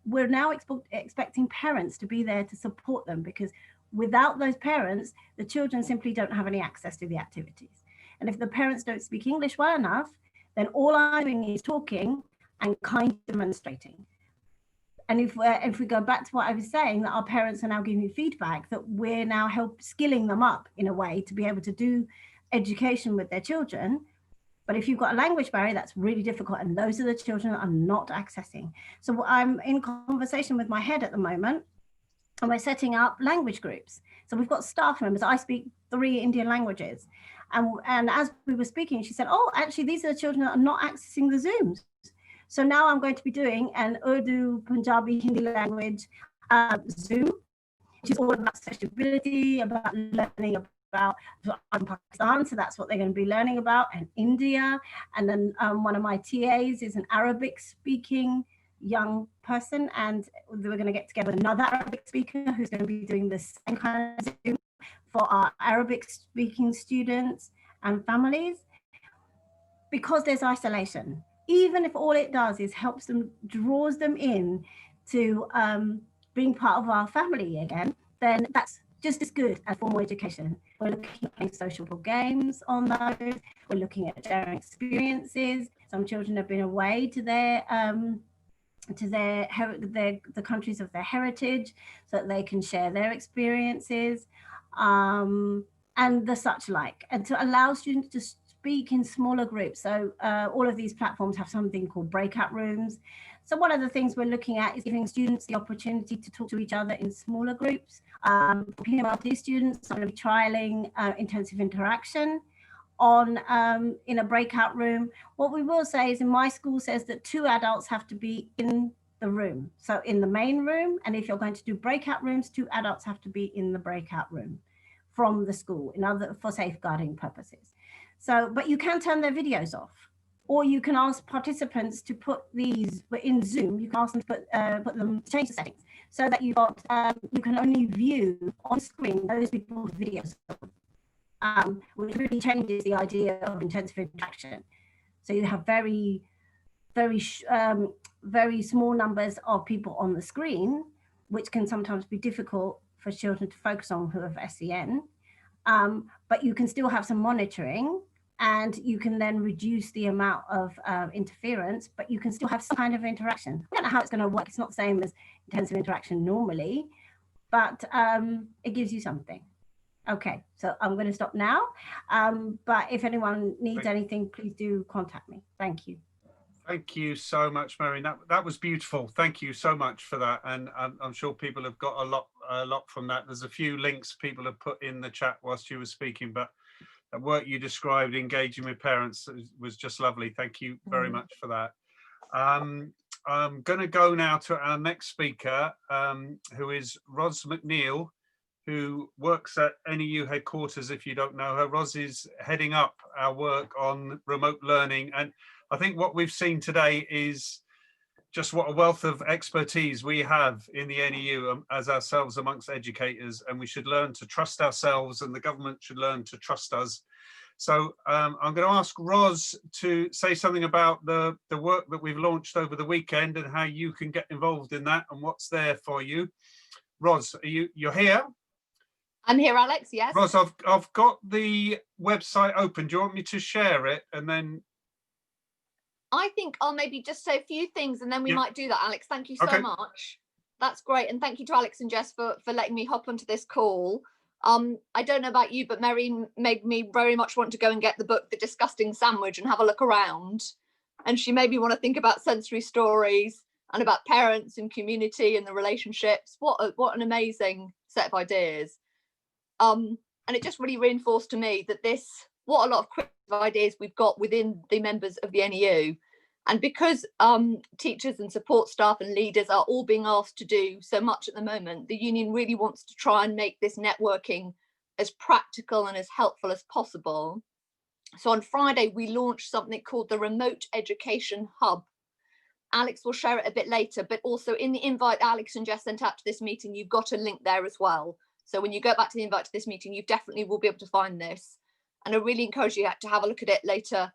we're now expecting parents to be there to support them, because without those parents, the children simply don't have any access to the activities. And if the parents don't speak English well enough, then all I'm doing is talking and kind of demonstrating. And if we go back to what I was saying, that our parents are now giving feedback, that we're now skilling them up in a way to be able to do education with their children. But if you've got a language barrier, that's really difficult. And those are the children that are not accessing. So I'm in conversation with my head at the moment, and we're setting up language groups. So we've got staff members. I speak 3 Indian languages. And as we were speaking, she said, oh, actually, these are the children that are not accessing the Zooms. So now I'm going to be doing an Urdu, Punjabi, Hindi language Zoom, which is all about accessibility, about learning about Pakistan. So that's what they're going to be learning about, and India. And then one of my TAs is an Arabic speaking young person, and we're going to get together another Arabic speaker who's going to be doing the same kind of Zoom for our Arabic speaking students and families, because there's isolation. Even if all it does is draws them in to being part of our family again, then that's just as good as formal education. We're looking at social games on those. We're looking at sharing experiences. Some children have been away to the countries of their heritage, so that they can share their experiences and the such like, and to allow students to speak in smaller groups. So all of these platforms have something called breakout rooms. So one of the things we're looking at is giving students the opportunity to talk to each other in smaller groups. For PMLD students, I'm going to be trialing intensive interaction in a breakout room. What we will say is, in my school says that 2 adults have to be in the room. So in the main room, and if you're going to do breakout rooms, 2 adults have to be in the breakout room from the school for safeguarding purposes. So, but you can turn their videos off. Or you can ask participants to put these, but in Zoom, you can ask them to put them, change the settings so that you can only view on screen those people's videos, which really changes the idea of intensive interaction. So you have very small numbers of people on the screen, which can sometimes be difficult for children to focus on who have SEN. But you can still have some monitoring, and you can then reduce the amount of interference, but you can still have some kind of interaction. I don't know how it's going to work. It's not the same as intensive interaction normally, but it gives you something. Okay, so I'm going to stop now. But if anyone needs anything, please do contact me. Thank you. Thank you so much, Mary. That was beautiful. Thank you so much for that. And I'm sure people have got a lot from that. There's a few links people have put in the chat whilst you were speaking, but the work you described, engaging with parents, was just lovely. Thank you very much for that. I'm going to go now to our next speaker, who is Ros McNeil, who works at NEU headquarters. If you don't know her, Ros is heading up our work on remote learning. And I think what we've seen today is just what a wealth of expertise we have in the NEU as ourselves amongst educators, and we should learn to trust ourselves, and the government should learn to trust us. So I'm going to ask Ros to say something about the work that we've launched over the weekend and how you can get involved in that and what's there for you. Ros, you're here? I'm here, Alex, yes. Ros, I've got the website open. Do you want me to share it and then? I think I'll maybe just say a few things and then we might do that, Alex. Thank you so much. That's great. And thank you to Alex and Jess for letting me hop onto this call. I don't know about you, but Mary made me very much want to go and get the book, The Disgusting Sandwich, and have a look around. And she made me want to think about sensory stories and about parents and community and the relationships. What an amazing set of ideas. And it just really reinforced to me that what a lot of creative ideas we've got within the members of the NEU. And because teachers and support staff and leaders are all being asked to do so much at the moment, the union really wants to try and make this networking as practical and as helpful as possible. So on Friday, we launched something called the Remote Education Hub. Alex will share it a bit later, but also in the invite Alex and Jess sent out to this meeting, you've got a link there as well. So when you go back to the invite to this meeting, you definitely will be able to find this. And I really encourage you to have a look at it later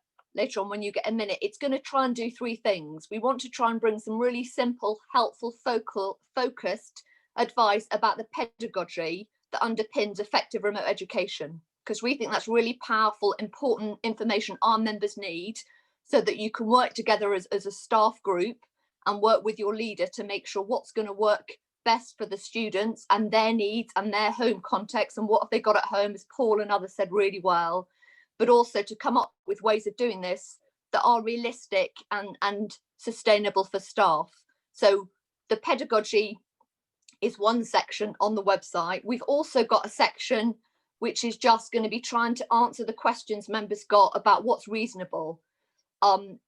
on when you get a minute. It's going to try and do three things. We want to try and bring some really simple, helpful, focused advice about the pedagogy that underpins effective remote education, because we think that's really powerful, important information our members need so that you can work together as a staff group and work with your leader to make sure what's going to work best for the students and their needs and their home context and what have they got at home, as Paul and others said really well, but also to come up with ways of doing this that are realistic and sustainable for staff. So the pedagogy is one section on the website. We've also got a section which is just going to be trying to answer the questions members got about what's reasonable.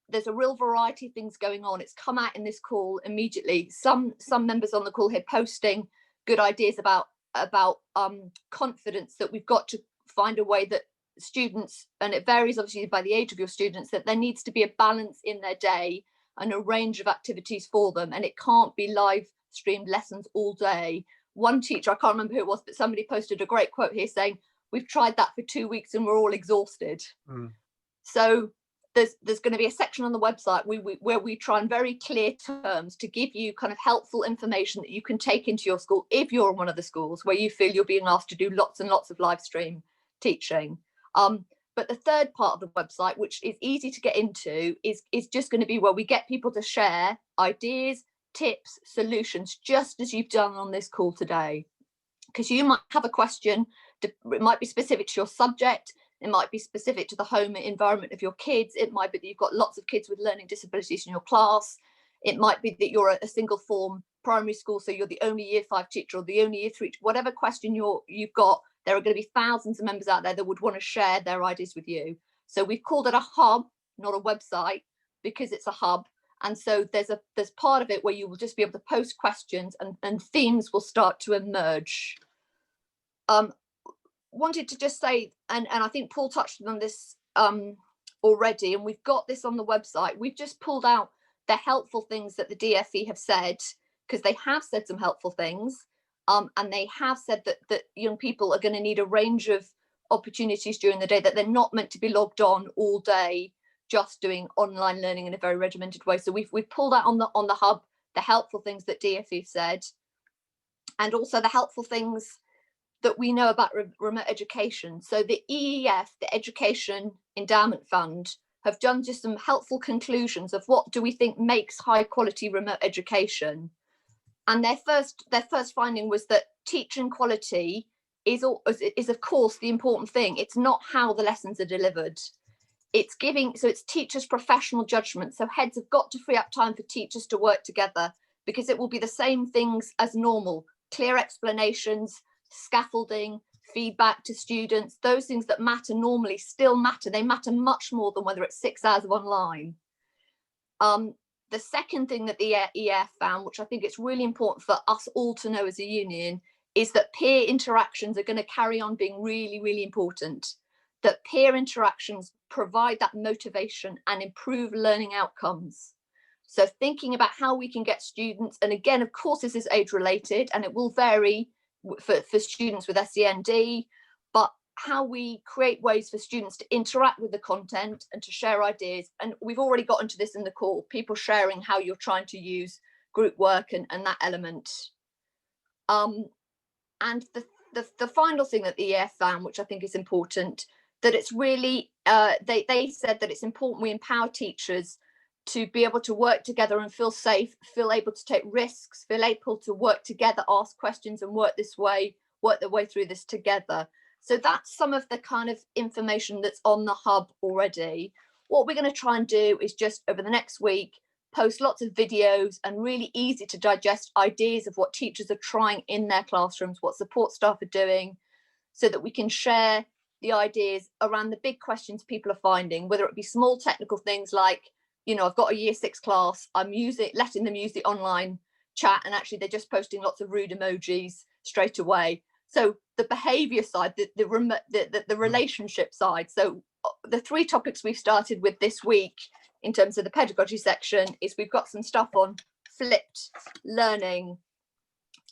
There's a real variety of things going on. It's come out in this call immediately. Some members on the call here posting good ideas about confidence, that we've got to find a way that students, and it varies obviously by the age of your students, that there needs to be a balance in their day and a range of activities for them, and it can't be live streamed lessons all day. One teacher, I can't remember who it was, but somebody posted a great quote here saying, we've tried that for 2 weeks and we're all exhausted. So there's going to be a section on the website where we try in very clear terms to give you kind of helpful information that you can take into your school if you're in one of the schools where you feel you're being asked to do lots and lots of live stream teaching. But the third part of the website, which is easy to get into, is just going to be where we get people to share ideas, tips, solutions, just as you've done on this call today. Because you might have a question, it might be specific to your subject, it might be specific to the home environment of your kids, it might be that you've got lots of kids with learning disabilities in your class, it might be that you're a single form primary school, so you're the only year 5 teacher or the only year 3, whatever question you've got, there are going to be thousands of members out there that would want to share their ideas with you. So we've called it a hub, not a website, because it's a hub. And so there's part of it where you will just be able to post questions and themes will start to emerge. Wanted to just say, and I think Paul touched on this already, and we've got this on the website. We've just pulled out the helpful things that the DfE have said, because they have said some helpful things, and they have said that young people are going to need a range of opportunities during the day, that they're not meant to be logged on all day just doing online learning in a very regimented way. So we've pulled out on the hub the helpful things that DfE said, and also the helpful things that we know about remote education. So the EEF, the Education Endowment Fund, have done just some helpful conclusions of what do we think makes high quality remote education. And their first finding was that teaching quality is of course the important thing. It's not how the lessons are delivered. It's teachers' professional judgment. So heads have got to free up time for teachers to work together, because it will be the same things as normal: clear explanations, scaffolding, feedback to students. Those things that matter normally still matter. They matter much more than whether it's 6 hours of online. The second thing that the EF found, which I think it's really important for us all to know as a union, is that peer interactions are going to carry on being really, really important. That peer interactions provide that motivation and improve learning outcomes. So thinking about how we can get students, and again, of course, this is age related and it will vary for students with SEND, but how we create ways for students to interact with the content and to share ideas. And we've already got into this in the call, people sharing how you're trying to use group work and that element. And the final thing that the EF found, which I think is important, that it's really, they said that it's important we empower teachers to be able to work together and feel safe, feel able to take risks, feel able to work together, ask questions and work their way through this together. So that's some of the kind of information that's on the hub already. What we're going to try and do is just over the next week, post lots of videos and really easy to digest ideas of what teachers are trying in their classrooms, what support staff are doing, so that we can share the ideas around the big questions people are finding, whether it be small technical things like, you know, I've got a year 6 class, I'm letting them use the online chat, and actually they're just posting lots of rude emojis straight away. So the behaviour side, the relationship side. So the 3 topics we've started with this week in terms of the pedagogy section is we've got some stuff on flipped learning,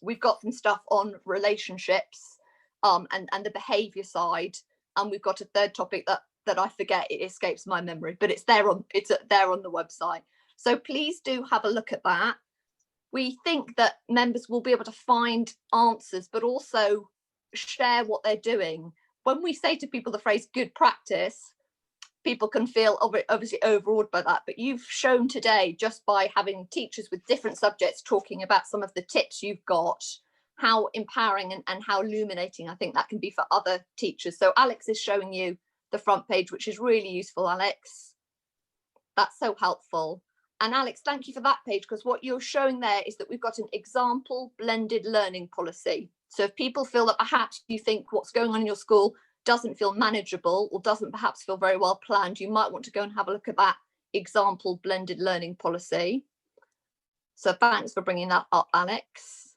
we've got some stuff on relationships, and the behaviour side, and we've got a 3rd topic that I forget, it escapes my memory, but it's there on the website. So please do have a look at that. We think that members will be able to find answers, but also share what they're doing. When we say to people the phrase good practice, people can feel obviously overawed by that, but you've shown today, just by having teachers with different subjects talking about some of the tips you've got, how empowering and how illuminating I think that can be for other teachers. So Alex is showing you the front page, which is really useful, Alex. That's so helpful. And Alex, thank you for that page, because what you're showing there is that we've got an example blended learning policy. So if people feel that perhaps you think what's going on in your school doesn't feel manageable or doesn't perhaps feel very well planned, you might want to go and have a look at that example blended learning policy. So thanks for bringing that up, Alex.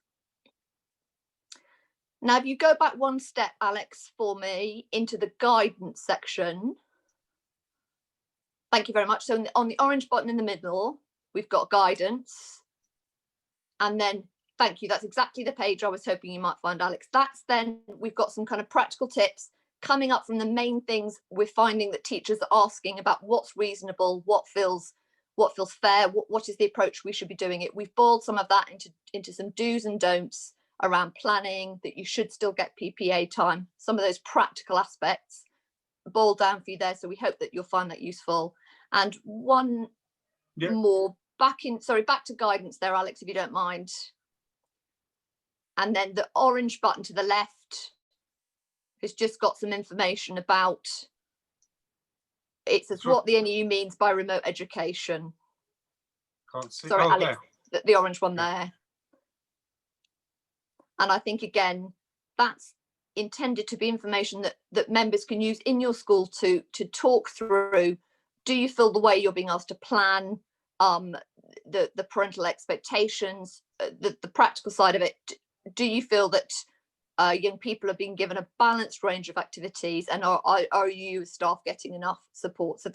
Now, if you go back one step, Alex, for me into the guidance section. Thank you very much. So on the orange button in the middle, we've got guidance. And then, thank you, that's exactly the page I was hoping you might find, Alex. That's then, we've got some kind of practical tips coming up from the main things we're finding that teachers are asking about what's reasonable, what feels fair, what is the approach we should be doing it. We've boiled some of that into some do's and don'ts around planning, that you should still get PPA time, some of those practical aspects boiled down for you there. So we hope that you'll find that useful. And one more back to guidance there, Alex, if you don't mind. And then the orange button to the left has just got some information about, it says what the NEU means by remote education. Can't see. Sorry, oh, Alex, the orange one there. And I think, again, that's intended to be information that members can use in your school to talk through. Do you feel the way you're being asked to plan, the parental expectations, the practical side of it? Do you feel that young people are being given a balanced range of activities, and are you as staff getting enough support? So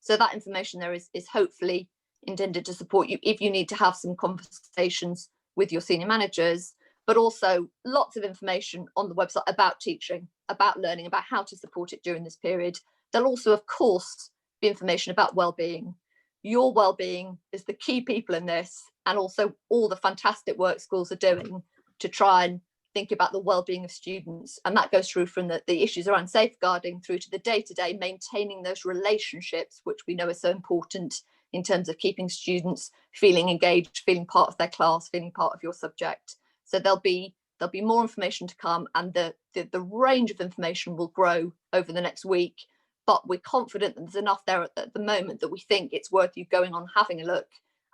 So that information there is hopefully intended to support you if you need to have some conversations with your senior managers, but also lots of information on the website about teaching, about learning, about how to support it during this period. There'll also, of course, be information about well-being. Your well-being is the key people in this, and also all the fantastic work schools are doing to try and think about the well-being of students. And that goes through from the issues around safeguarding through to the day-to-day maintaining those relationships, which we know are so important in terms of keeping students feeling engaged, feeling part of their class, feeling part of your subject. So there'll be more information to come, and the range of information will grow over the next week. But we're confident that there's enough there at the moment that we think it's worth you going on having a look.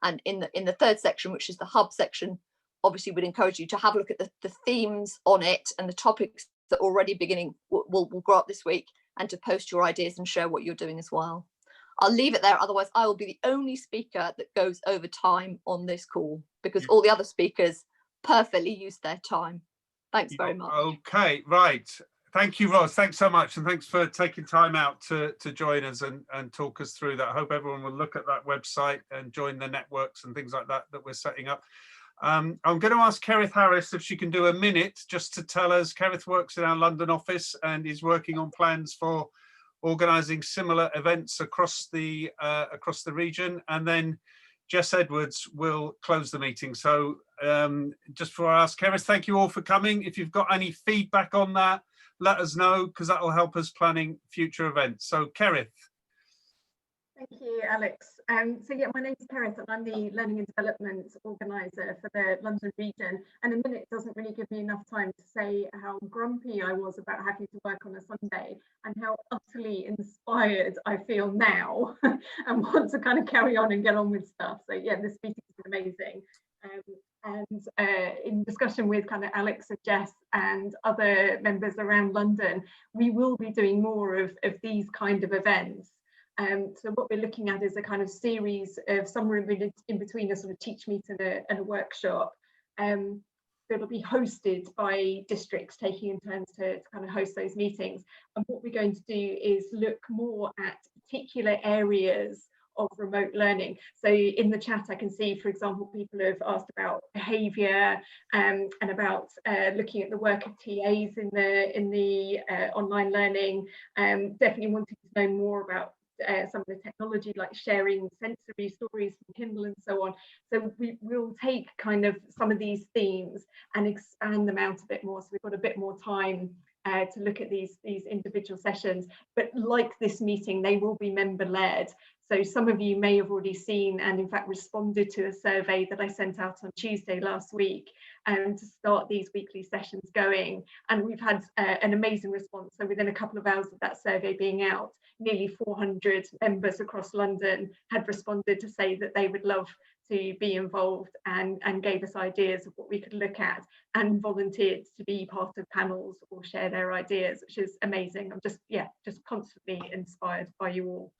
And in the third section, which is the hub section, obviously we'd encourage you to have a look at the themes on it and the topics that are already beginning will grow up this week, and to post your ideas and share what you're doing as well. I'll leave it there, otherwise I will be the only speaker that goes over time on this call, because all the other speakers perfectly use their time. Thanks very much. Okay, right. Thank you, Ros. Thanks so much, and thanks for taking time out to join us and talk us through that. I hope everyone will look at that website and join the networks and things like that we're setting up. I'm going to ask Kerith Harris if she can do a minute just to tell us. Kerith works in our London office and is working on plans for organising similar events across the region, and then Jess Edwards will close the meeting. So just before I ask Kerith, thank you all for coming. If you've got any feedback on that, let us know, because that will help us planning future events. So Kerith. Thank you, Alex. So yeah, my name is Kerith and I'm the Learning and Development Organiser for the London region. And a minute doesn't really give me enough time to say how grumpy I was about having to work on a Sunday and how utterly inspired I feel now and want to kind of carry on and get on with stuff. So yeah, this meeting has been amazing. In discussion with kind of Alex and Jess and other members around London, we will be doing more of these kind of events. So what we're looking at is a kind of series of somewhere in between a sort of TeachMeet and a workshop. It'll be hosted by districts taking in turns to kind of host those meetings. And what we're going to do is look more at particular areas of remote learning. So in the chat, I can see, for example, people have asked about behaviour and about looking at the work of TAs in the online learning. Definitely wanting to know more about some of the technology, like sharing sensory stories from Kindle and so on. So we'll take kind of some of these themes and expand them out a bit more. So we've got a bit more time to look at these individual sessions. But like this meeting, they will be member-led. So some of you may have already seen and in fact responded to a survey that I sent out on Tuesday last week to start these weekly sessions going. And we've had an amazing response. So within a couple of hours of that survey being out, nearly 400 members across London had responded to say that they would love to be involved and gave us ideas of what we could look at and volunteered to be part of panels or share their ideas, which is amazing. I'm just constantly inspired by you all.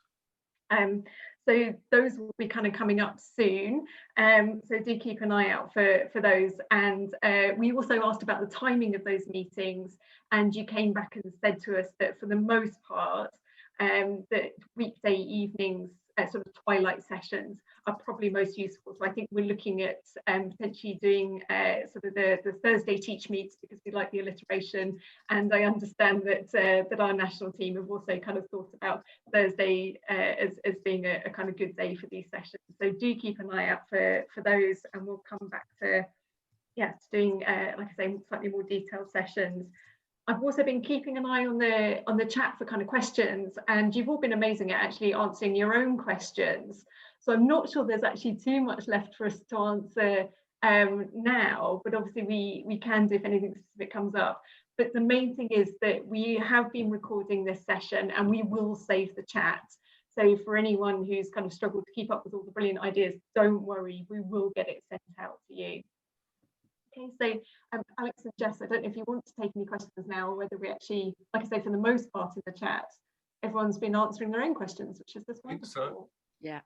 So those will be kind of coming up soon. So do keep an eye out for those. And we also asked about the timing of those meetings, and you came back and said to us that for the most part, that weekday evenings, sort of twilight sessions are probably most useful. So I think we're looking at potentially doing sort of the Thursday TeachMeet, because we like the alliteration, and I understand that our national team have also kind of thought about Thursday as being a kind of good day for these sessions. So do keep an eye out for those, and we'll come back to doing like I say, slightly more detailed sessions. I've also been keeping an eye on the chat for kind of questions, and you've all been amazing at actually answering your own questions. So I'm not sure there's actually too much left for us to answer now, but obviously we can do if anything specific comes up. But the main thing is that we have been recording this session and we will save the chat. So for anyone who's kind of struggled to keep up with all the brilliant ideas, don't worry, we will get it sent out to you. Okay, so Alex and Jess, I don't know if you want to take any questions now, or whether we actually, like I say, for the most part in the chat, everyone's been answering their own questions, which is just wonderful. So. Yeah.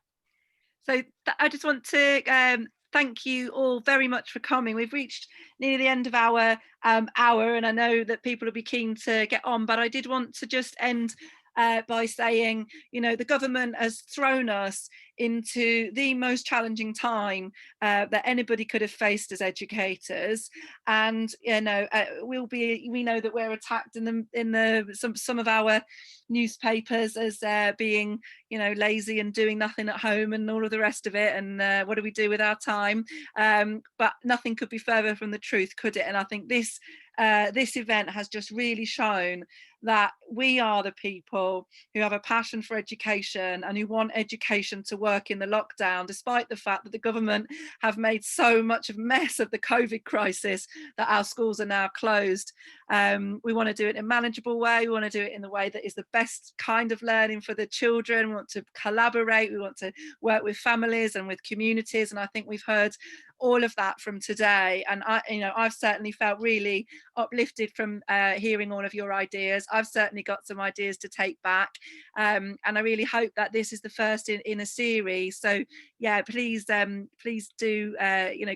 So I just want to thank you all very much for coming. We've reached near the end of our hour, and I know that people will be keen to get on, but I did want to just end by saying, you know, the government has thrown us into the most challenging time that anybody could have faced as educators, and you know, we know that we're attacked in some of our newspapers as being, you know, lazy and doing nothing at home and all of the rest of it, and what do we do with our time? But nothing could be further from the truth, could it? And I think this event has just really shown that we are the people who have a passion for education and who want education to work in the lockdown, despite the fact that the government have made so much of a mess of the COVID crisis that our schools are now closed. We want to do it in a manageable way. We want to do it in the way that is the best kind of learning for the children. We want to collaborate. We want to work with families and with communities. And I think we've heard all of that from today. And I've certainly felt really uplifted from hearing all of your ideas. I've certainly got some ideas to take back, and I really hope that this is the first in a series. So yeah, please do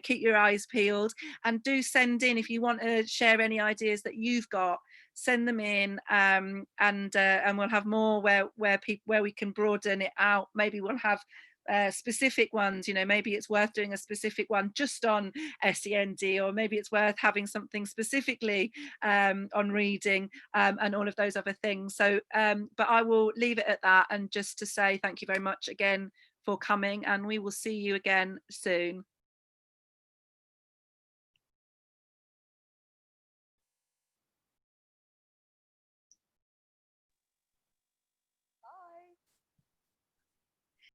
keep your eyes peeled, and do send in if you want to share any ideas that you've got. Send them in, and we'll have more where we can broaden it out. Maybe we'll have specific ones, you know, maybe it's worth doing a specific one just on SEND, or maybe it's worth having something specifically on reading, and all of those other things. So but I will leave it at that, and just to say thank you very much again for coming, and we will see you again soon.